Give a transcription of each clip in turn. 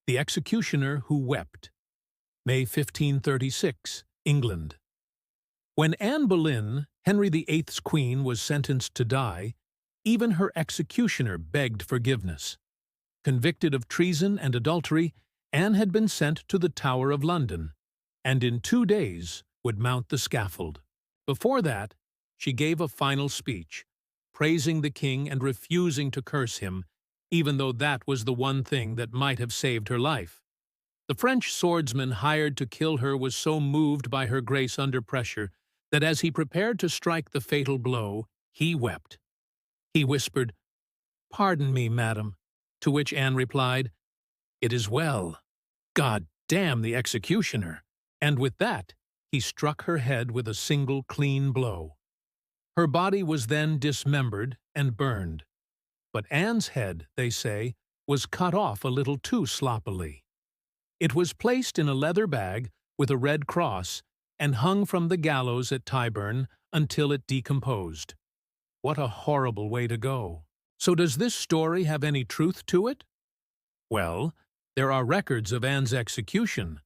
The Executioner Who Wept, May 1536, England. When Anne Boleyn, Henry VIII's queen, was sentenced to die, even her executioner begged forgiveness. Convicted of treason and adultery, Anne had been sent to the Tower of London, and in 2 days would mount the scaffold. Before that, she gave a final speech, praising the king and refusing to curse him, even though that was the one thing that might have saved her life. The French swordsman hired to kill her was so moved by her grace under pressure that as he prepared to strike the fatal blow, he wept. He whispered, "Pardon me, madam," to which Anne replied, "It is well. God damn the executioner." And with that, he struck her head with a single clean blow. Her body was then dismembered and burned. But Anne's head, they say, was cut off a little too sloppily. It was placed in a leather bag with a red cross and hung from the gallows at Tyburn until it decomposed. What a horrible way to go. So does this story have any truth to it? Well, there are records of Anne's execution,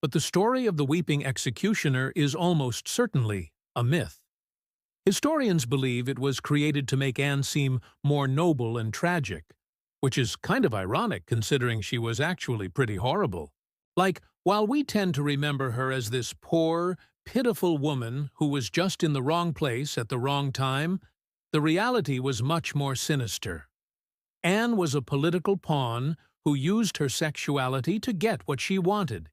but the story of the weeping executioner is almost certainly a myth. Historians believe it was created to make Anne seem more noble and tragic, which is kind of ironic considering she was actually pretty horrible. Like, while we tend to remember her as this poor, pitiful woman who was just in the wrong place at the wrong time, the reality was much more sinister. Anne was a political pawn who used her sexuality to get what she wanted,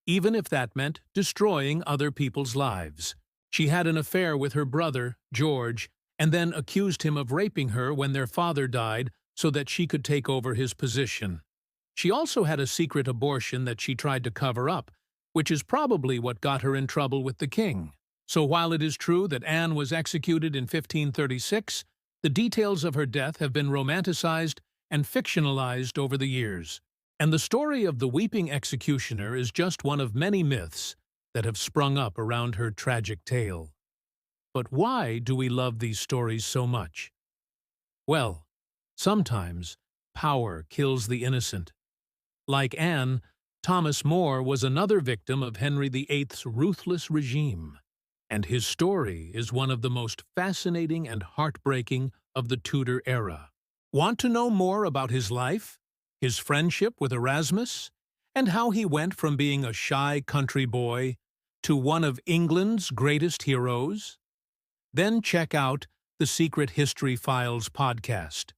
even if that meant destroying other people's lives. She had an affair with her brother, George, and then accused him of raping her when their father died so that she could take over his position. She also had a secret abortion that she tried to cover up, which is probably what got her in trouble with the king. So while it is true that Anne was executed in 1536, the details of her death have been romanticized and fictionalized over the years. And the story of the weeping executioner is just one of many myths that have sprung up around her tragic tale. But why do we love these stories so much? Well, sometimes power kills the innocent. Like Anne, Thomas More was another victim of Henry VIII's ruthless regime, and his story is one of the most fascinating and heartbreaking of the Tudor era. Want to know more about his life, his friendship with Erasmus, and how he went from being a shy country boy to one of England's greatest heroes? Then check out the Secret History Files podcast.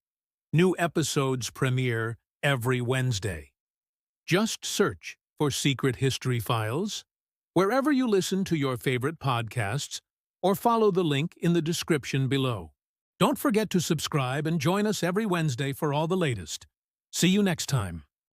New episodes premiere every Wednesday. Just search for Secret History Files wherever you listen to your favorite podcasts, or follow the link in the description below. Don't forget to subscribe and join us every Wednesday for all the latest. See you next time.